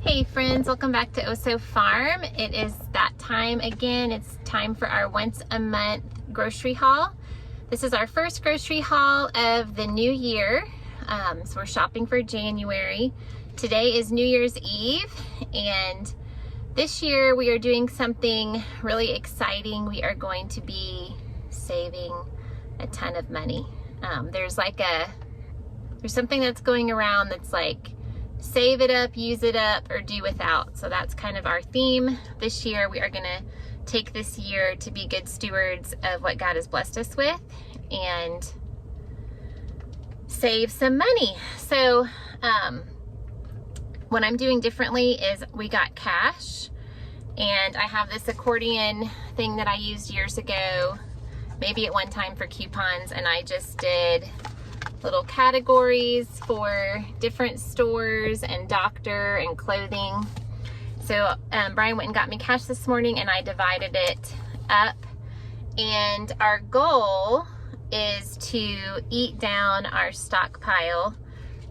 Hey friends, welcome back to Oso Farm. It is that time again. It's time for our once a month grocery haul. This is our first grocery haul of the new year. So we're shopping for January. Today is New Year's Eve, and this year we are doing something really exciting. We are going to be saving a ton of money. There's something that's going around that's like, save it up, use it up, or do without. So that's kind of our theme this year. We are gonna take this year to be good stewards of what God has blessed us with and save some money. So what I'm doing differently is we got cash, and I have this accordion thing that I used years ago, maybe at one time for coupons, and I just did little categories for different stores and doctor and clothing. So Brian went and got me cash this morning, and I divided it up, and our goal is to eat down our stockpile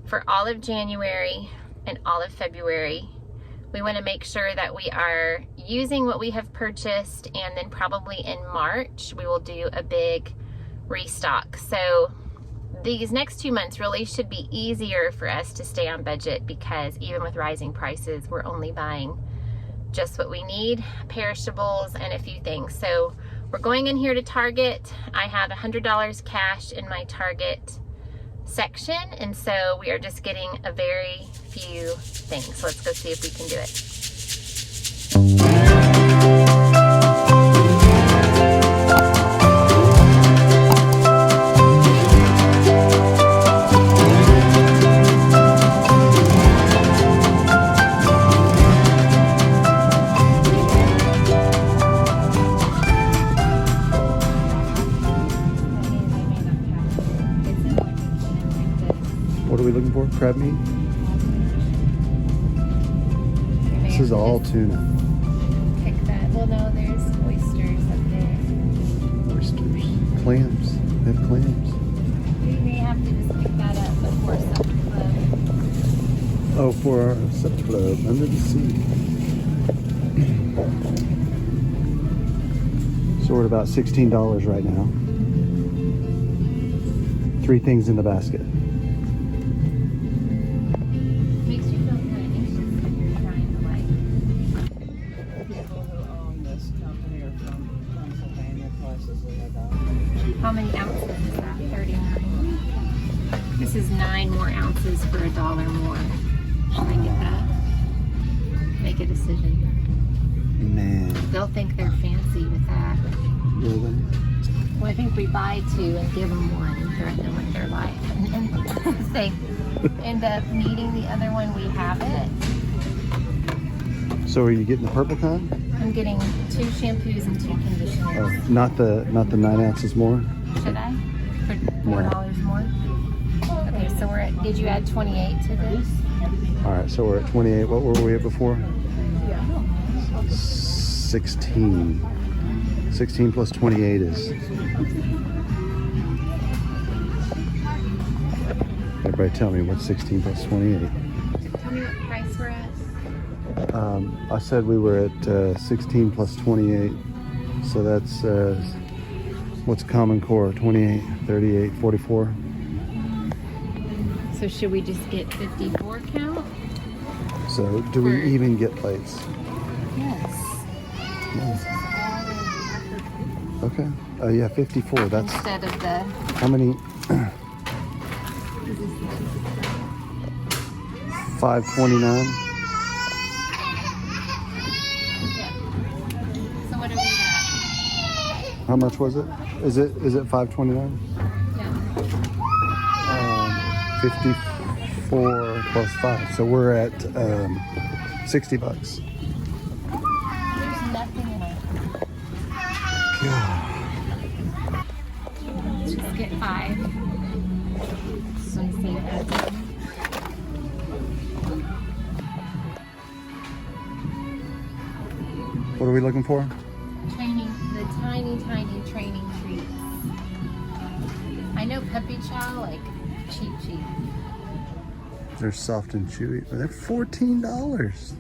for all of January and all of February. We want to make sure that we are using what we have purchased, and then probably in March we will do a big restock. So these next 2 months really should be easier for us to stay on budget, because even with rising prices, we're only buying just what we need, perishables and a few things. So we're going in here to Target. I have $100 cash in my Target section, and so we are just getting a very few things. So let's go see if we can do it. What are we looking for? Crab meat? This is all tuna. Pick that. Well, no, there's oysters up there. Oysters. Clams. They have clams. We may have to just pick that up before supper club. Oh, for our supper club under the sea. So we're at about $16 right now. 3 things in the basket. Makes you feel kind of anxious when you're trying to People who own this company are from Pennsylvania, places like that. How many ounces is that? 39. This is 9 more ounces for $1 more. Should I get that? Make a decision. Man. They'll think they're fancy with that. Really? Well, I think we buy 2 and give them 1 and threaten them with their life. And if they end up needing the other one, we have it. So are you getting the purple kind? I'm getting 2 shampoos and 2 conditioners. Oh, not the 9 ounces more? Should I? For $4 more? Okay, so we're at, did you add 28 to this? All right, so we're at 28. What were we at before? 16. 16 plus 28 is... Everybody tell me what's 16 plus 28. Tell me what price we're at. I said we were at 16 plus 28. So that's what's common core? 28, 38, 44. So should we just get 54 count? So do we even get plates? Yes. Yes. Okay. Yeah, 54. That's Instead of the... how many? 529. So what are we at? How much was it? Is it 529? Yeah. 54 plus 5. So we're at $60. There's nothing in it. God. Let's just get 5. Just want to see if that's it. What are we looking for? Training, the tiny training treats. I know puppy chow, like cheap. They're soft and chewy. They're $14.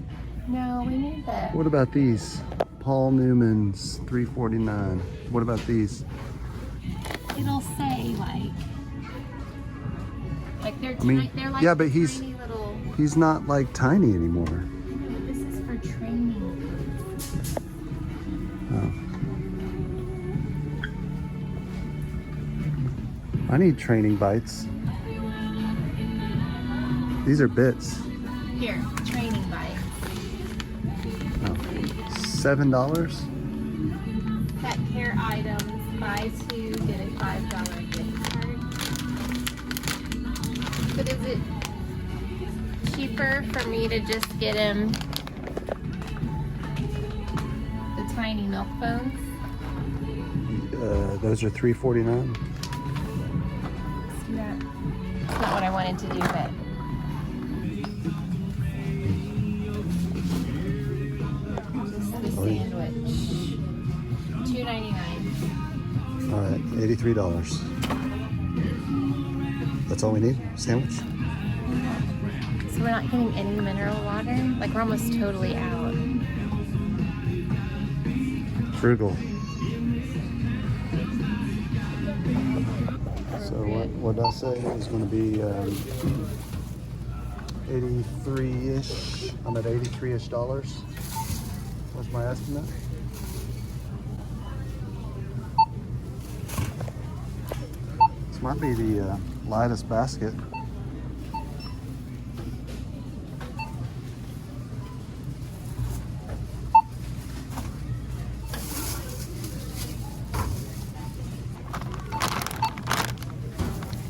No, we need the. What about these? Paul Newman's $3.49. What about these? It'll say like they're I mean, they're like yeah, but tiny little. he's not like tiny anymore. No, this is for training. Oh. I need training bites. These are bits. Here, training bites. Oh. $7? Pet care items, buy two, get a $5 gift card. But is it cheaper for me to just get him the tiny milk bones? Those are $3.49. See that? That's not what I wanted to do, but just the sandwich. $2.99. All right, $83. That's all we need? Sandwich? So we're not getting any mineral water? Like we're almost totally out. Frugal. So what did I say? It's going to be 83-ish. I'm at $83-ish. What's my estimate? This might be the lightest basket.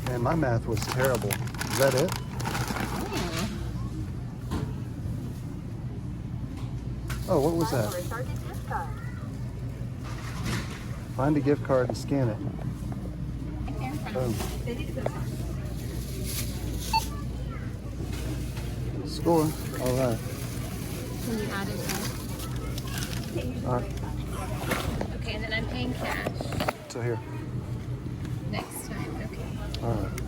Man, my math was terrible. Is that it? Oh, what was that? Find a gift card and scan it. Boom. Score. All right. Can you add it in? All right. Okay, and then I'm paying cash So here. next time. Okay. All right.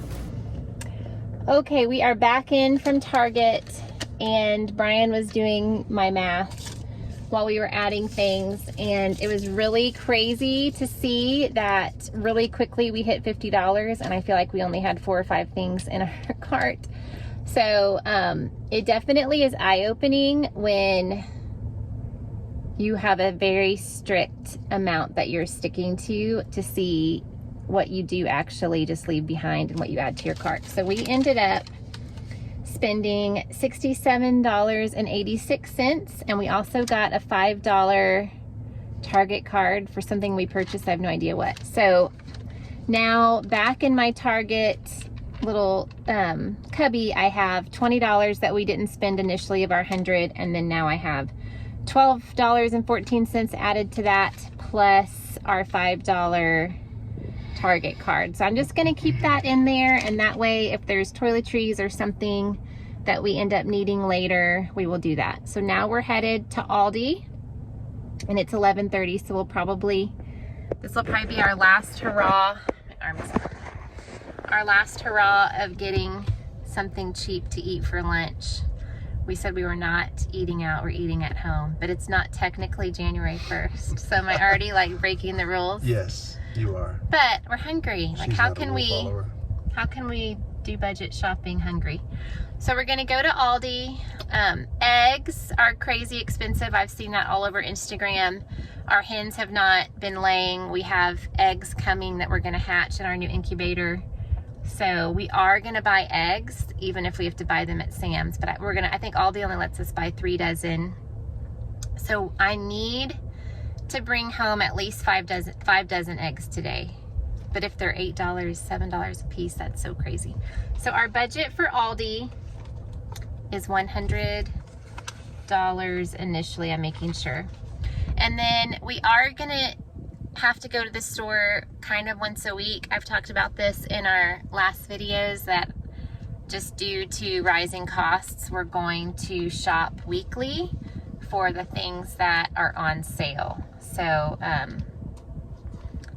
Okay, we are back in from Target, and Brian was doing my math while we were adding things, and it was really crazy to see that really quickly we hit $50, and I feel like we only had 4 or 5 things in our cart. So it definitely is eye-opening when you have a very strict amount that you're sticking to see what you do actually just leave behind and what you add to your cart. So we ended up spending $67.86, and we also got a $5 Target card for something we purchased. I have no idea what. So now back in my Target little cubby, I have $20 that we didn't spend initially of our 100, and then now I have $12.14 added to that, plus our $5 Target card. So I'm just going to keep that in there, and that way if there's toiletries or something that we end up needing later, we will do that. So now we're headed to Aldi, and it's 11:30, so we'll probably, this will probably be our last hurrah. My arm is up. Our last hurrah of getting something cheap to eat for lunch. We said we were not eating out, we're eating at home, but it's not technically January 1st. So am I already like breaking the rules? Yes, you are. But we're hungry. Like She's how not a can rule we follower. how can we do budget shopping hungry? So we're gonna go to Aldi. Eggs are crazy expensive. I've seen that all over Instagram. Our hens have not been laying. We have eggs coming that we're gonna hatch in our new incubator. So we are gonna buy eggs, even if we have to buy them at Sam's. But I think Aldi only lets us buy 3 dozen. So I need to bring home at least 5 dozen eggs today. But if they're $8, $7 a piece, that's so crazy. So our budget for Aldi is $100 initially, I'm making sure. And then we are gonna have to go to the store kind of once a week. I've talked about this in our last videos that just due to rising costs, we're going to shop weekly for the things that are on sale. So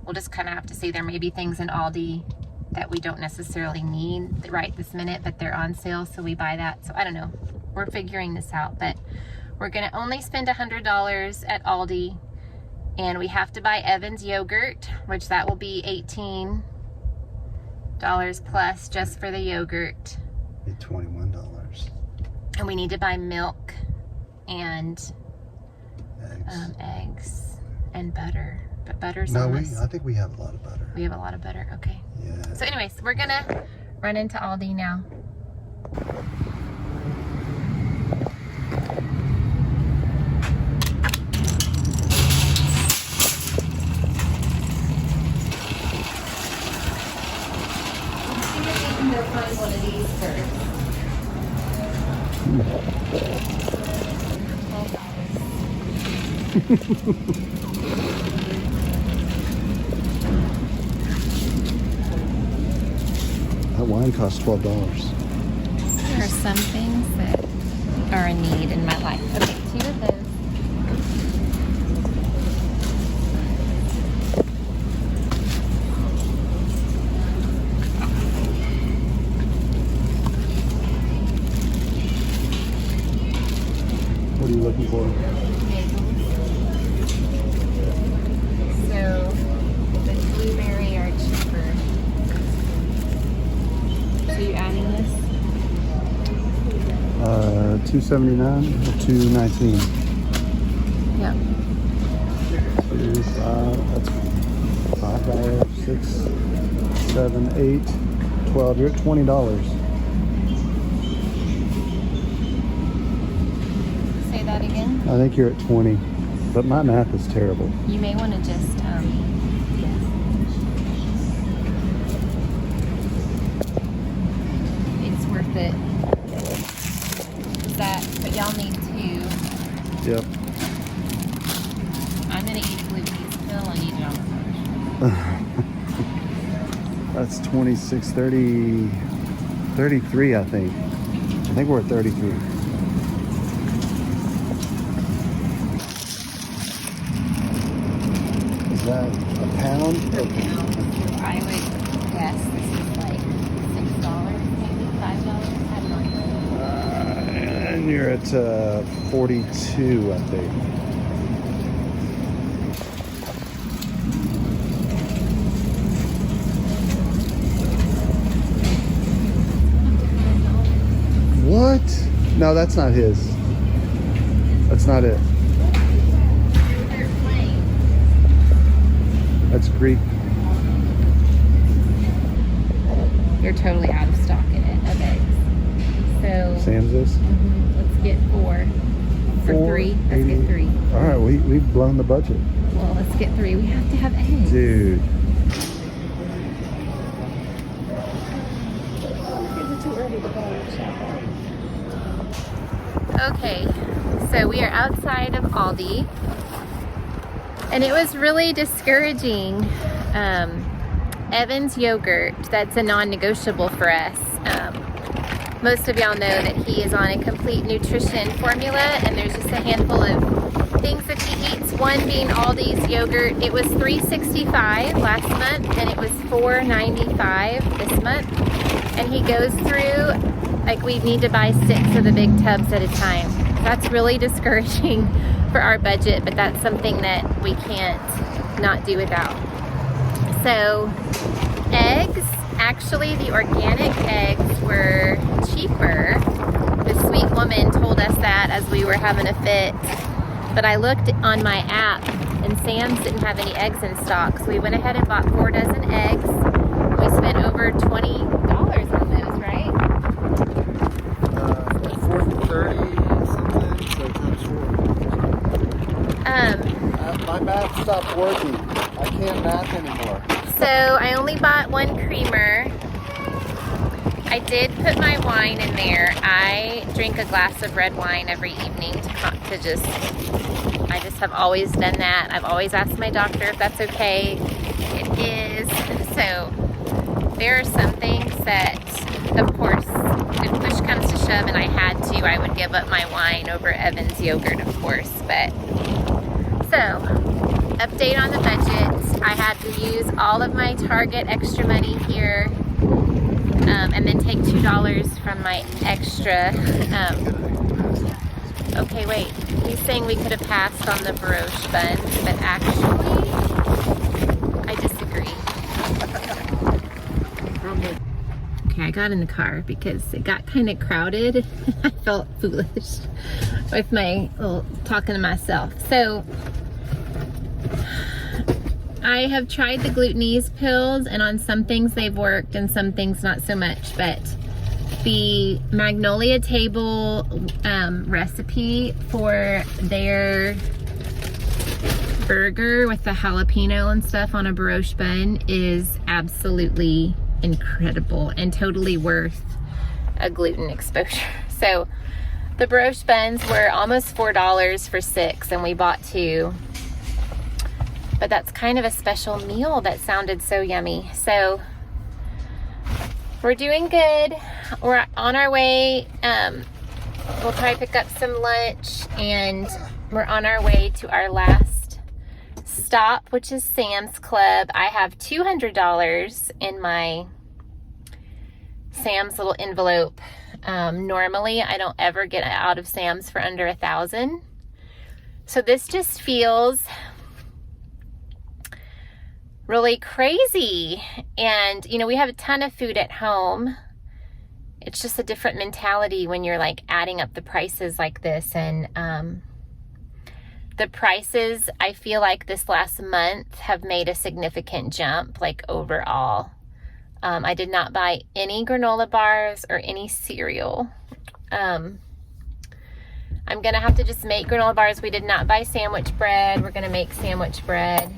we'll just kind of have to see. There may be things in Aldi that we don't necessarily need right this minute, but they're on sale, so we buy that. So I don't know. We're figuring this out, but we're gonna only spend $100 at Aldi, and we have to buy Evan's yogurt, which that will be $18 plus just for the yogurt. Be $21. And we need to buy milk and Eggs. and butter. But butter's No, almost... I think we have a lot of butter. We have a lot of butter, okay. Yeah. So anyways, we're gonna run into Aldi now. Go find one of these first. That wine costs $12. There are some things that are a need in my life. Okay, 2 of those. What are you looking for? So the blueberry are cheaper. So you adding this? $2.79 or $2.19. Yeah. That's $5, 6, 7, 8, 12. You're at $20. Say that again. I think you're at 20, but my math is terrible. You may want to just it's worth it. But y'all need 2. Yep. I'm gonna eat a Bluebees pill and eat it on the first. That's 26, 30, 33, I think. I think we're at 33. Is that a pound? Per pound. I would guess this is like $6, maybe $5. I don't know. And you're at 42, I think. What? No, that's not his. That's not it. That's Greek. You're totally out of stock in it. Okay. So Sam's is? let's get 4. For 3. Let's get 3. All right, we've blown the budget. Well, let's get 3. We have to have eggs. Dude. Okay, so we are outside of Aldi, and it was really discouraging. Evan's yogurt, that's a non-negotiable for us. Most of y'all know that he is on a complete nutrition formula, and there's just a handful of things that he eats. One being Aldi's yogurt. It was $3.65 last month, and it was $4.95 this month. And he goes through, like, we need to buy 6 of the big tubs at a time. That's really discouraging for our budget, but that's something that we can't not do without. So, eggs, actually the organic eggs were cheaper. The sweet woman told us that as we were having a fit. But I looked on my app and Sam's didn't have any eggs in stock. So we went ahead and bought 4 dozen eggs. We spent over $20 on those, right? 430 something, so times 4. My math stopped working. I can't math anymore. So I only bought 1 creamer. I did put my wine in there. I drink a glass of red wine every evening I just have always done that. I've always asked my doctor if that's okay. It is. So there are some things that, of course, if push comes to shove and I had to, I would give up my wine over Evan's yogurt, of course. But so, update on the budget. I had to use all of my Target extra money here and then take $2 from my extra. Okay, wait. He's saying we could have passed on the brioche buns, but actually, I disagree. Okay, I got in the car because it got kind of crowded. I felt foolish with my little talking to myself. So, I have tried the glutenese pills, and on some things they've worked and some things not so much, but the Magnolia Table recipe for their burger with the jalapeno and stuff on a brioche bun is absolutely incredible and totally worth a gluten exposure. So the brioche buns were almost $4 for 6, and we bought 2. But that's kind of a special meal that sounded so yummy. So we're doing good. We're on our way. We'll probably pick up some lunch, and we're on our way to our last stop, which is Sam's Club. I have $200 in my Sam's little envelope. Normally, I don't ever get out of Sam's for under $1,000. So this just feels really crazy. And, you know, we have a ton of food at home. It's just a different mentality when you're like adding up the prices like this. And the prices, I feel like this last month have made a significant jump, like overall. I did not buy any granola bars or any cereal. I'm gonna have to just make granola bars. We did not buy sandwich bread. We're gonna make sandwich bread.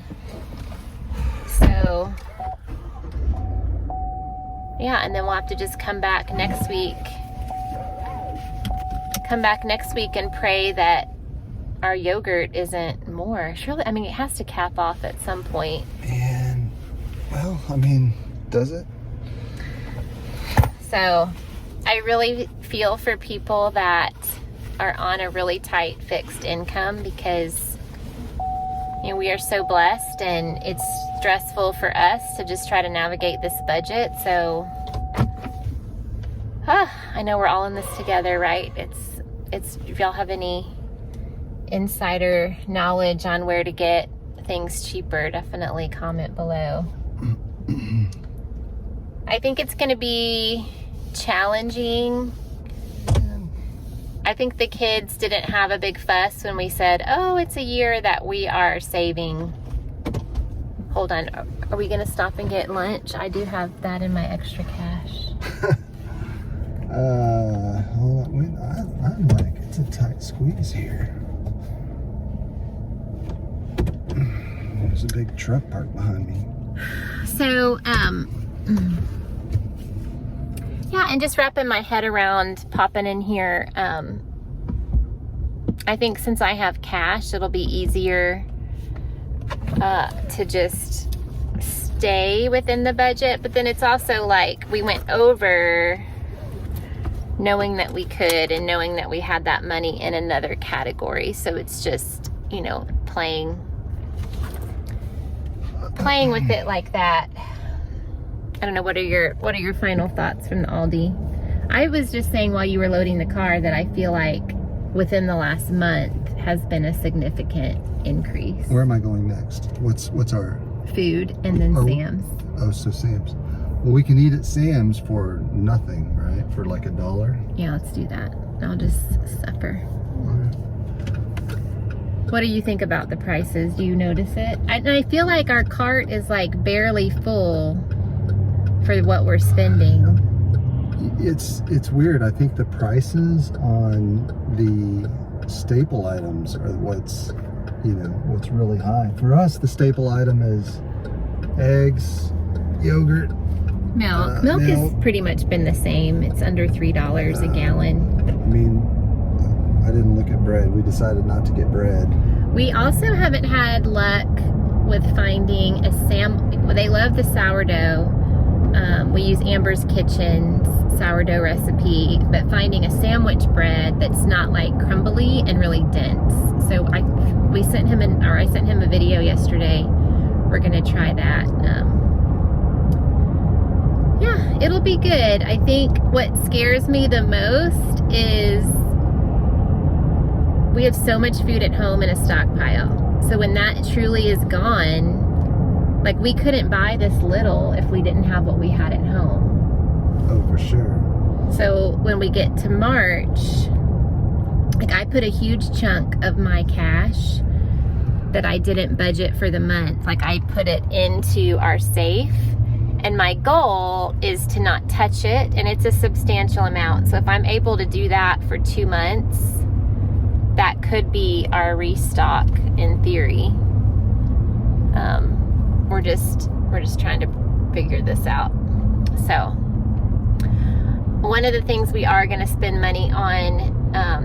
So, yeah, and then we'll have to just come back next week. Come back next week and pray that our yogurt isn't more. Surely, I mean, it has to cap off at some point. And, well, I mean, does it? So, I really feel for people that are on a really tight fixed income, because, you know, we are so blessed, and it's stressful for us to just try to navigate this budget. So, I know we're all in this together, right? It's if y'all have any insider knowledge on where to get things cheaper, definitely comment below. I think it's going to be challenging. I think the kids didn't have a big fuss when we said, oh, it's a year that we are saving. Hold on, are we gonna stop and get lunch? I do have that in my extra cash. Hold on, wait, I'm like, it's a tight squeeze here. There's a big truck parked behind me. So, yeah, and just wrapping my head around popping in here, I think since I have cash, it'll be easier to just stay within the budget. But then it's also like we went over knowing that we could and knowing that we had that money in another category. So it's just, you know, playing with it like that. I don't know, what are your final thoughts from the Aldi? I was just saying while you were loading the car that I feel like within the last month has been a significant increase. Where am I going next? What's our food, and then Sam's. Oh, so Sam's. Well, we can eat at Sam's for nothing, right? For like $1. Yeah, let's do that. I'll just suffer. Okay. What do you think about the prices? Do you notice it? I feel like our cart is like barely full for what we're spending. It's weird. I think the prices on the staple items are what's really high. For us, the staple item is eggs, yogurt, milk. Milk has pretty much been the same. It's under $3 a gallon. I mean, I didn't look at bread. We decided not to get bread. We also haven't had luck with finding a they love the sourdough. We use Amber's Kitchen's sourdough recipe, but finding a sandwich bread that's not like crumbly and really dense. So I sent him a video yesterday. We're gonna try that. Yeah, it'll be good. I think what scares me the most is we have so much food at home in a stockpile. So when that truly is gone, like we couldn't buy this little if we didn't have what we had at home. Oh, for sure. So when we get to March, like I put a huge chunk of my cash that I didn't budget for the month. Like I put it into our safe, and my goal is to not touch it, and it's a substantial amount. So if I'm able to do that for 2 months, that could be our restock in theory. We're just trying to figure this out. So one of the things we are gonna spend money on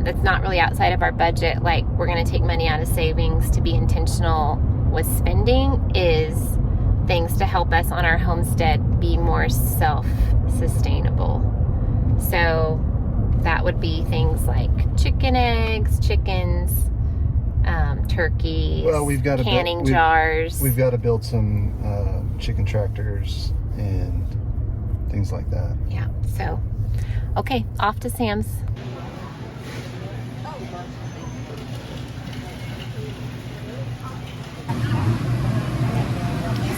that's not really outside of our budget, like we're gonna take money out of savings to be intentional with spending, is things to help us on our homestead be more self-sustainable. So that would be things like chicken eggs, chickens, turkeys, Well, we've got canning jars. We've got to build some chicken tractors and things like that. Yeah, so, okay, off to Sam's.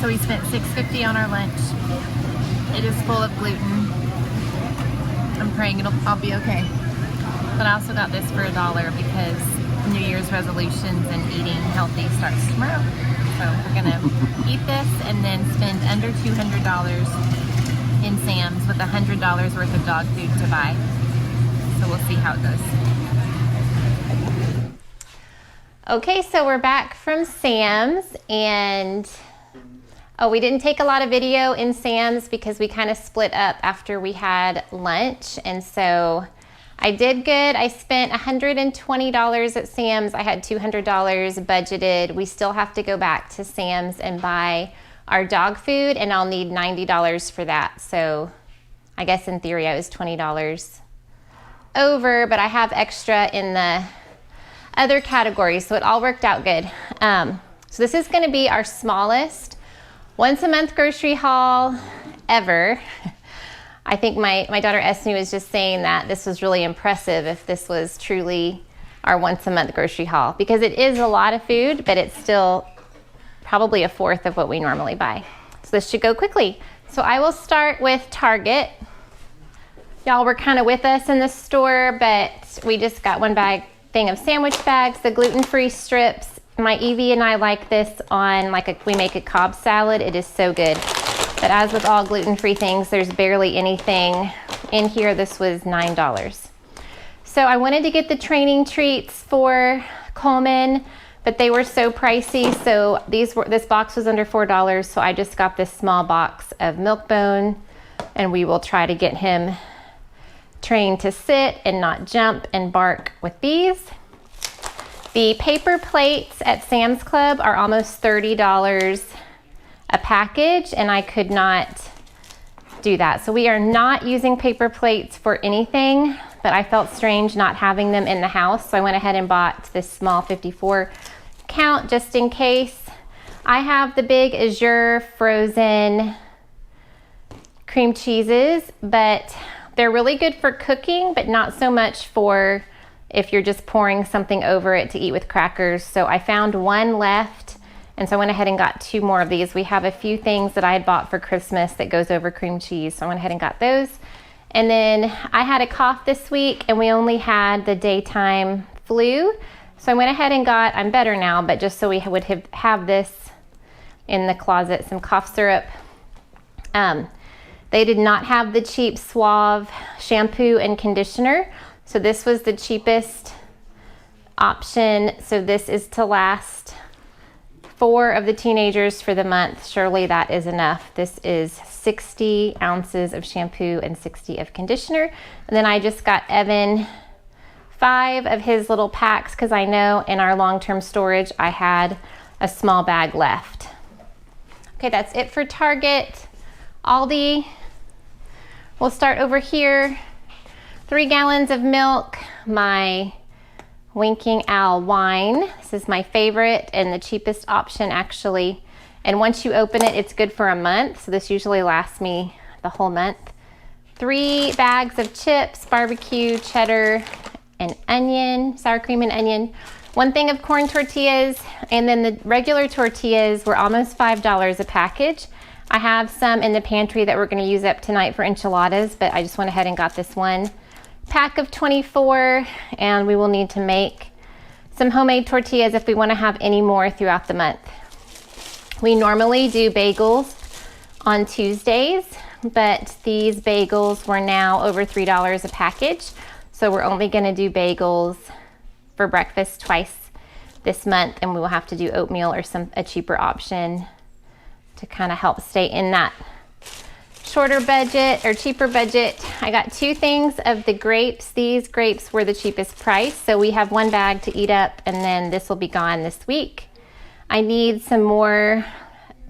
So we spent $6.50 on our lunch. It is full of gluten. I'm praying I'll be okay. But I also got this for $1 because New Year's resolutions and eating healthy starts tomorrow. So we're gonna eat this and then spend under $200 in Sam's with $100 worth of dog food to buy. So we'll see how it goes. Okay, so we're back from Sam's, and we didn't take a lot of video in Sam's because we kind of split up after we had lunch, and so I did good. I spent $120 at Sam's. I had $200 budgeted. We still have to go back to Sam's and buy our dog food, and I'll need $90 for that. So I guess in theory I was $20 over, but I have extra in the other categories, so it all worked out good. So this is gonna be our smallest once a month grocery haul ever. I think my daughter Esme was just saying that this was really impressive if this was truly our once a month grocery haul, because it is a lot of food, but it's still probably a fourth of what we normally buy. So this should go quickly. So I will start with Target. Y'all were kind of with us in the store, but we just got one thing of sandwich bags, the gluten-free strips. My Evie and I like this on we make a Cobb salad. It is so good. But as with all gluten-free things, there's barely anything in here. This was $9. So I wanted to get the training treats for Coleman, but they were so pricey. So this box was under $4. So I just got this small box of Milk-Bone, and we will try to get him trained to sit and not jump and bark with these. The paper plates at Sam's Club are almost $30 a package, and I could not do that. So we are not using paper plates for anything, but I felt strange not having them in the house. So I went ahead and bought this small 54 count just in case. I have the big Azure frozen cream cheeses, but they're really good for cooking, but not so much for if you're just pouring something over it to eat with crackers. So I found one left, and so I went ahead and got 2 more of these. We have a few things that I had bought for Christmas that goes over cream cheese, so I went ahead and got those. And then I had a cough this week, and we only had the daytime flu. So I went ahead and got, I'm better now, but just so we would have this in the closet, some cough syrup. They did not have the cheap Suave shampoo and conditioner. So this was the cheapest option. So this is to last 4 of the teenagers for the month. Surely that is enough. This is 60 ounces of shampoo and 60 of conditioner. And then I just got Evan 5 of his little packs because I know in our long-term storage I had a small bag left. Okay, that's it for Target. Aldi, we'll start over here. 3 gallons of milk, my Winking Owl wine. This is my favorite and the cheapest option actually. And once you open it, it's good for a month. So this usually lasts me the whole month. 3 bags of chips, barbecue, cheddar, and onion, sour cream and onion, 1 thing of corn tortillas, and then the regular tortillas were almost $5 a package. I have some in the pantry that we're going to use up tonight for enchiladas, but I just went ahead and got this 1 pack of 24, and we will need to make some homemade tortillas if we want to have any more throughout the month. We normally do bagels on Tuesdays, but these bagels were now over $3 a package, so we're only going to do bagels for breakfast twice this month, and we will have to do oatmeal or a cheaper option to kind of help stay in that shorter budget or cheaper budget. I got 2 things of the grapes. These grapes were the cheapest price, so we have 1 bag to eat up, and then this will be gone this week. I need some more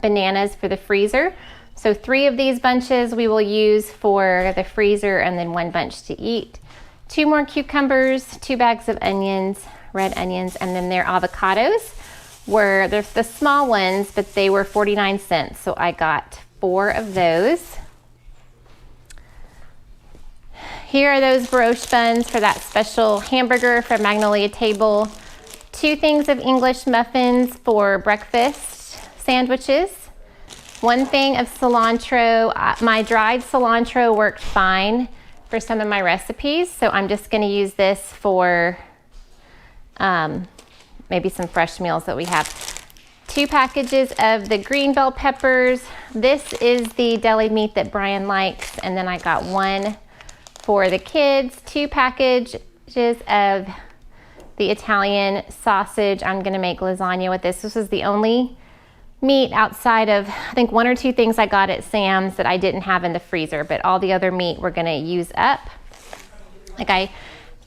bananas for the freezer, so 3 of these bunches we will use for the freezer, and then 1 bunch to eat. 2 more cucumbers, 2 bags of onions, red onions, and then their avocados were the small ones, but they were 49 cents, so I got 4 of those. Here are those brioche buns for that special hamburger from Magnolia Table. 2 things of English muffins for breakfast sandwiches. 1 thing of cilantro. My dried cilantro worked fine for some of my recipes, so I'm just going to use this for maybe some fresh meals that we have. 2 packages of the green bell peppers. This is the deli meat that Brian likes, and then I got 1 for the kids. 2 packages of the Italian sausage. I'm gonna make lasagna with this. This is the only meat outside of, I think, 1 or 2 things I got at Sam's that I didn't have in the freezer, but all the other meat we're gonna use up. Like I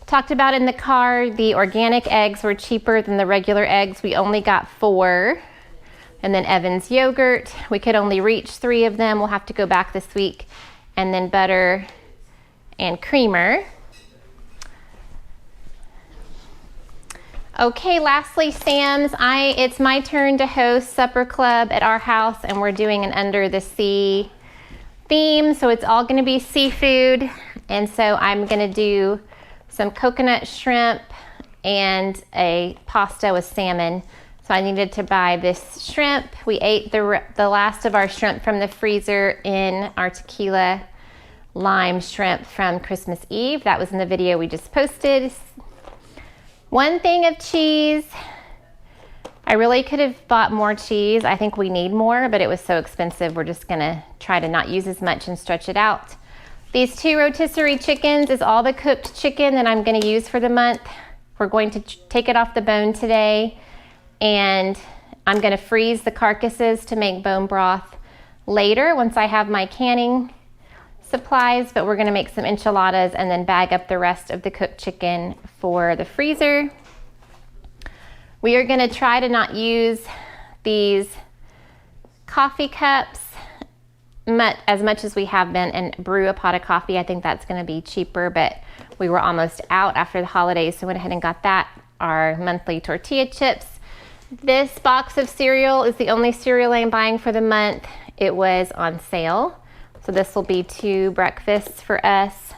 talked about in the car, the organic eggs were cheaper than the regular eggs. We only got 4. And then Evan's yogurt, we could only reach 3 of them. We'll have to go back this week. And then butter and creamer. Okay, lastly, Sam's. It's my turn to host supper club at our house, and we're doing an under the sea theme, so it's all gonna be seafood. And so I'm gonna do some coconut shrimp and a pasta with salmon. So I needed to buy this shrimp. We ate the last of our shrimp from the freezer in our tequila lime shrimp from Christmas Eve. That was in the video we just posted. 1 thing of cheese. I really could have bought more cheese. I think we need more, but it was so expensive. We're just gonna try to not use as much and stretch it out. These 2 rotisserie chickens is all the cooked chicken that I'm gonna use for the month. We're going to take it off the bone today, and I'm gonna freeze the carcasses to make bone broth later once I have my canning supplies, but we're gonna make some enchiladas and then bag up the rest of the cooked chicken for the freezer. We are gonna try to not use these coffee cups as much as we have been and brew a pot of coffee. I think that's gonna be cheaper, but we were almost out after the holidays, so went ahead and got that. Our monthly tortilla chips. This box of cereal is the only cereal I'm buying for the month. It was on sale, so this will be 2 breakfasts for us.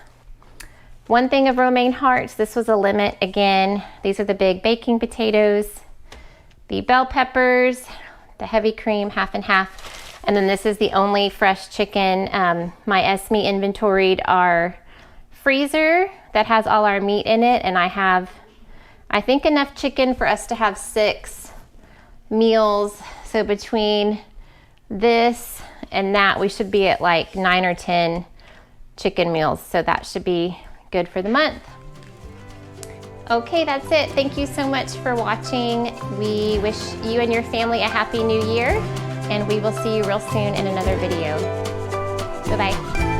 1 thing of romaine hearts. This was a limit again. These are the big baking potatoes, the bell peppers, the heavy cream, half and half. And then this is the only fresh chicken. My Esme inventoried our freezer that has all our meat in it, and I have, I think, enough chicken for us to have 6 meals. So between this and that, we should be at like 9 or 10 chicken meals. So that should be good for the month. Okay, that's it. Thank you so much for watching. We wish you and your family a happy new year, and we will see you real soon in another video. Bye-bye.